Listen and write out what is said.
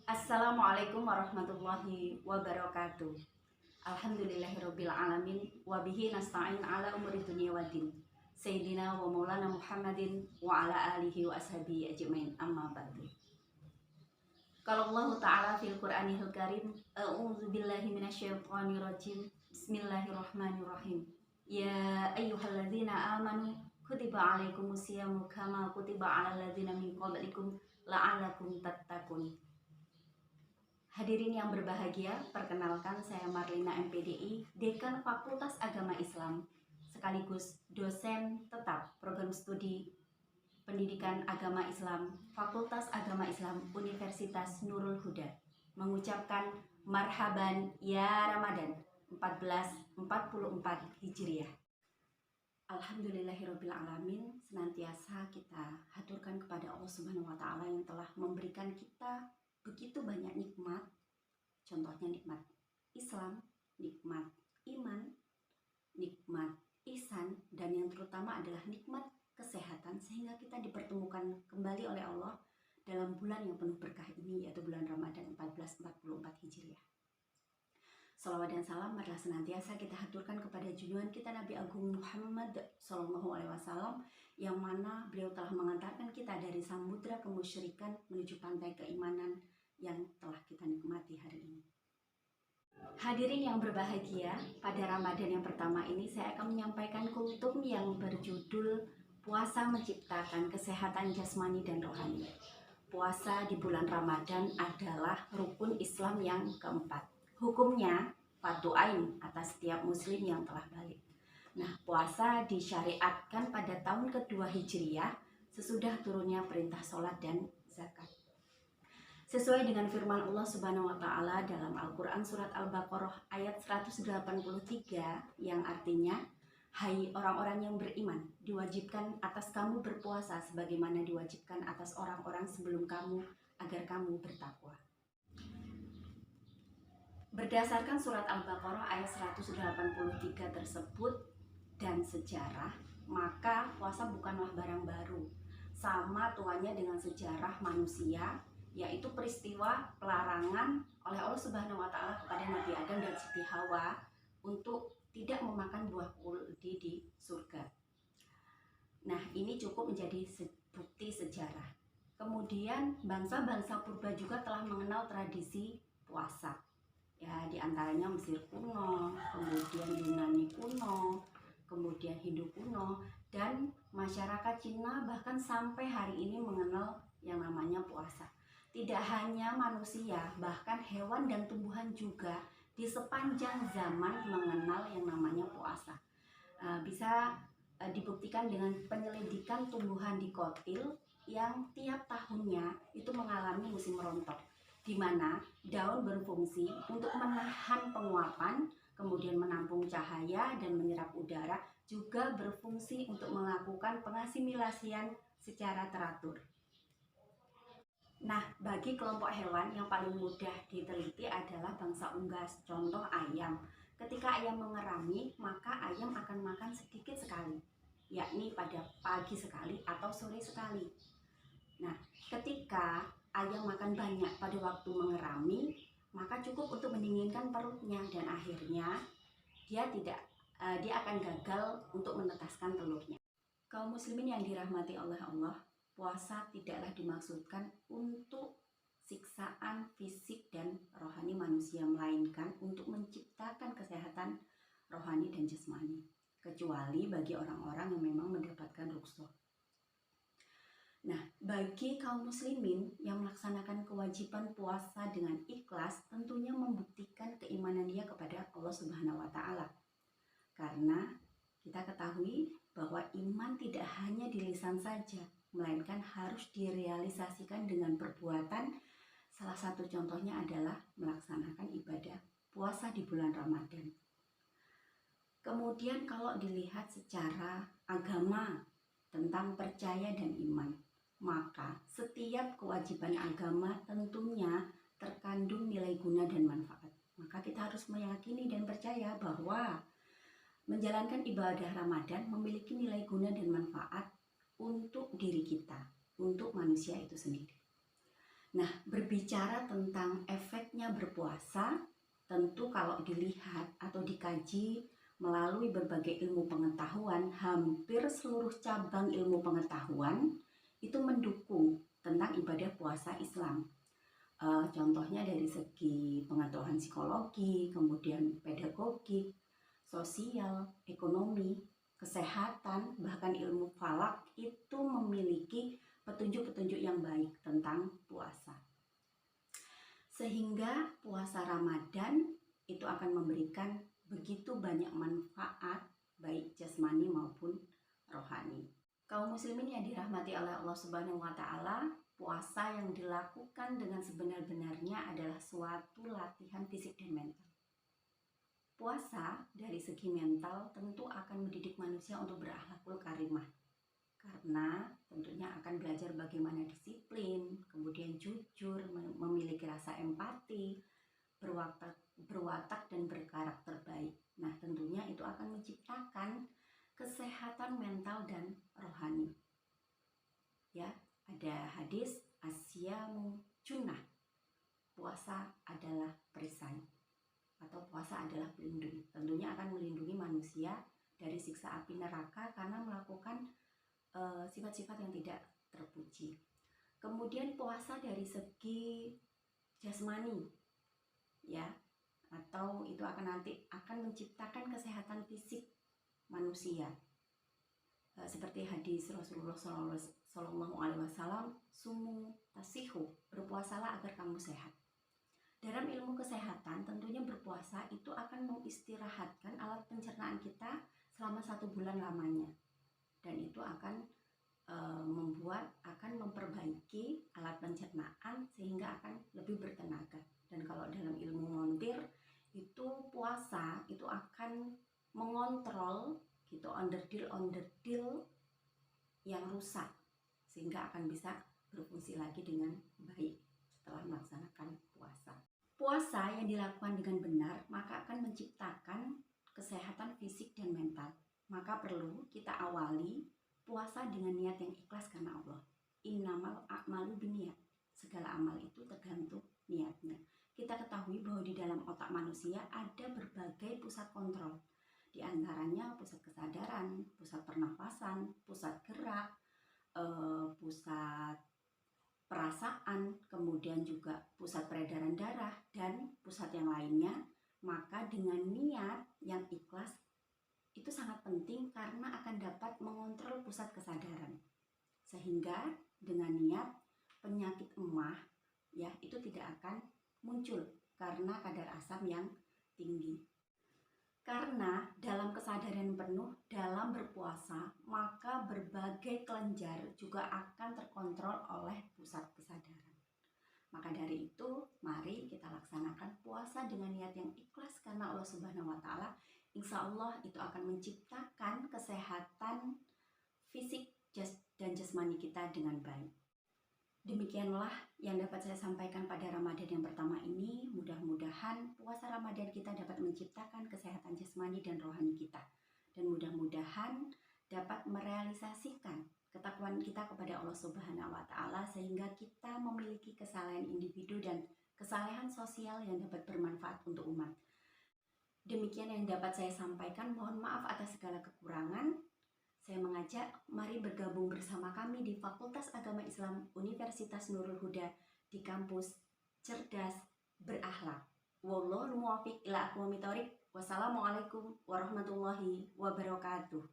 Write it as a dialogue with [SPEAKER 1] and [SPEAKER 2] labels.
[SPEAKER 1] Assalamualaikum warahmatullahi wabarakatuh. Alhamdulillahirabbil alamin wa bihi nasta'in ala umuri dunya waddin. Sayyidina wa maulana Muhammadin wa ala alihi wa ashabihi ajmain. Amma ba'du. Qala Allah Ta'ala fil Qur'anil Karim, a'udzu billahi minasyaitonir rajim. Bismillahirrahmanirrahim. Ya ayyuhalladzina amanu kutiba alaikumus syamu kama kutiba alal ladzina min qablikum la'allakum tattaqun. Hadirin yang berbahagia, perkenalkan saya Marlina MPDI, Dekan Fakultas Agama Islam, sekaligus dosen tetap program studi Pendidikan Agama Islam, Fakultas Agama Islam Universitas Nurul Huda, mengucapkan marhaban ya Ramadan 1444 Hijriah. Alhamdulillahirabbil alamin, senantiasa kita haturkan kepada Allah Subhanahu wa taala yang telah memberikan kita begitu banyak nikmat. Contohnya nikmat Islam, nikmat iman, nikmat ihsan, dan yang terutama adalah nikmat kesehatan, sehingga kita dipertemukan kembali oleh Allah dalam bulan yang penuh berkah ini, yaitu bulan Ramadan 1444 Hijriah. Salawat dan salam marilah senantiasa kita haturkan kepada junjungan kita Nabi Agung Muhammad SAW, yang mana beliau telah mengantarkan kita dari samudra kemusyrikan menuju pantai keimanan yang telah kita nikmati hari ini. Hadirin yang berbahagia, pada Ramadan yang pertama ini saya akan menyampaikan kultum yang berjudul Puasa Menciptakan Kesehatan Jasmani dan Rohani. Puasa di bulan Ramadan adalah rukun Islam yang keempat. Hukumnya fardu ain atas setiap muslim yang telah balik. Nah, puasa disyariatkan pada tahun kedua Hijriah sesudah turunnya perintah sholat dan zakat. Sesuai dengan firman Allah Subhanahu wa taala dalam Al-Qur'an surat Al-Baqarah ayat 183 yang artinya, hai orang-orang yang beriman, diwajibkan atas kamu berpuasa sebagaimana diwajibkan atas orang-orang sebelum kamu agar kamu bertakwa. Berdasarkan surat Al-Baqarah ayat 183 tersebut dan sejarah, maka puasa bukanlah barang baru. Sama tuanya dengan sejarah manusia, yaitu peristiwa pelarangan oleh Allah Subhanahu wa taala kepada Nabi Adam dan Siti Hawa untuk tidak memakan buah kuldi di surga. Nah, ini cukup menjadi bukti sejarah. Kemudian bangsa-bangsa purba juga telah mengenal tradisi puasa. Ya, diantaranya Mesir kuno, kemudian Yunani kuno, kemudian Hindu kuno, dan masyarakat Cina bahkan sampai hari ini mengenal yang namanya puasa. Tidak hanya manusia, bahkan hewan dan tumbuhan juga di sepanjang zaman mengenal yang namanya puasa. Bisa dibuktikan dengan penyelidikan tumbuhan di Kotil yang tiap tahunnya itu mengalami musim rontok, di mana daun berfungsi untuk menahan penguapan, kemudian menampung cahaya dan menyerap udara, juga berfungsi untuk melakukan pengasimilasian secara teratur. Nah, bagi kelompok hewan yang paling mudah diteliti adalah bangsa unggas, contoh ayam. Ketika ayam mengerami, maka ayam akan makan sedikit sekali, yakni pada pagi sekali atau sore sekali. Nah, ketika ayam makan banyak pada waktu mengerami, maka cukup untuk mendinginkan perutnya dan akhirnya dia akan gagal untuk menetaskan telurnya. Kaum muslimin yang dirahmati oleh Allah, puasa tidaklah dimaksudkan untuk siksaan fisik dan rohani manusia, melainkan untuk menciptakan kesehatan rohani dan jasmani, kecuali bagi orang-orang yang memang mendapatkan rukhsah. Nah, bagi kaum muslimin yang melaksanakan kewajiban puasa dengan ikhlas, tentunya membuktikan keimanan dia kepada Allah Subhanahu wa taala. Karena kita ketahui bahwa iman tidak hanya di lisan saja, melainkan harus direalisasikan dengan perbuatan. Salah satu contohnya adalah melaksanakan ibadah puasa di bulan Ramadan. Kemudian kalau dilihat secara agama tentang percaya dan iman, maka setiap kewajiban agama tentunya terkandung nilai guna dan manfaat. Maka kita harus meyakini dan percaya bahwa menjalankan ibadah Ramadan memiliki nilai guna dan manfaat untuk diri kita, untuk manusia itu sendiri. Nah, berbicara tentang efeknya berpuasa, tentu kalau dilihat atau dikaji melalui berbagai ilmu pengetahuan, hampir seluruh cabang ilmu pengetahuan itu mendukung tentang ibadah puasa Islam. Contohnya dari segi pengetahuan psikologi, kemudian pedagogik, sosial, ekonomi, kesehatan, bahkan ilmu falak itu memiliki petunjuk-petunjuk yang baik tentang puasa. Sehingga puasa Ramadan itu akan memberikan begitu banyak manfaat baik jasmani maupun rohani. Kaum muslimin yang dirahmati oleh Allah Subhanahu wa taala, puasa yang dilakukan dengan sebenar-benarnya adalah suatu latihan fisik dan mental. Puasa dari segi mental tentu akan mendidik manusia untuk berakhlakul karimah, karena tentunya akan belajar bagaimana disiplin, kemudian jujur, memiliki rasa empati, berwatak dan berkarakter baik. Nah, tentunya itu akan menciptakan kesehatan mental dan rohani. Ya, ada hadis asyamu junnah. Puasa adalah perisai atau puasa adalah pelindung. Tentunya akan melindungi manusia dari siksa api neraka karena melakukan sifat-sifat yang tidak terpuji. Kemudian puasa dari segi jasmani, ya, atau itu akan menciptakan kesehatan fisik manusia. Seperti hadis Rasulullah Shallallahu Alaihi Wasallam, sumu tasihu, berpuasalah agar kamu sehat. Dalam ilmu kesehatan, tentunya berpuasa itu akan mengistirahatkan alat pencernaan kita selama 1 bulan lamanya, dan itu akan memperbaiki alat pencernaan sehingga akan lebih bertenaga. Dan kalau dalam ilmu montir itu puasa itu akan mengontrol gitu onderdil yang rusak sehingga akan bisa berfungsi lagi dengan baik setelah melaksanakan puasa. Puasa yang dilakukan dengan benar maka akan menciptakan kesehatan fisik dan mental. Maka perlu kita awali puasa dengan niat yang ikhlas karena Allah. Innamal a'malu binniyat. Segala amal itu tergantung niatnya. Kita ketahui bahwa di dalam otak manusia ada berbagai pusat kontrol. Di antaranya pusat kesadaran, pusat pernafasan, pusat gerak, pusat perasaan, kemudian juga pusat peredaran darah, dan pusat yang lainnya. Maka dengan niat yang ikhlas itu sangat penting karena akan dapat mengontrol pusat kesadaran. Sehingga dengan niat penyakit emah ya itu tidak akan muncul karena kadar asam yang tinggi. Karena dalam kesadaran penuh dalam berpuasa, maka berbagai kelenjar juga akan terkontrol oleh pusat kesadaran. Maka dari itu, mari kita laksanakan puasa dengan niat yang ikhlas karena Allah Subhanahu wa taala. Insya Allah itu akan menciptakan kesehatan fisik dan jasmani kita dengan baik. Demikianlah yang dapat saya sampaikan pada Ramadan yang pertama ini. Mudah-mudahan puasa Ramadan kita dapat menciptakan kesehatan jasmani dan rohani kita. Dan mudah-mudahan dapat merealisasikan ketakwaan kita kepada Allah Subhanahu wa taala sehingga kita memiliki kesalehan individu dan kesalehan sosial yang dapat bermanfaat untuk umat. Demikian yang dapat saya sampaikan. Mohon maaf atas segala kekurangan. Saya mengajak mari bergabung bersama kami di Fakultas Agama Islam Universitas Nurul Huda di kampus Cerdas Berakhlak. Wallahul muwaffiq ila aqwamit thoriq. Wassalamualaikum warahmatullahi wabarakatuh.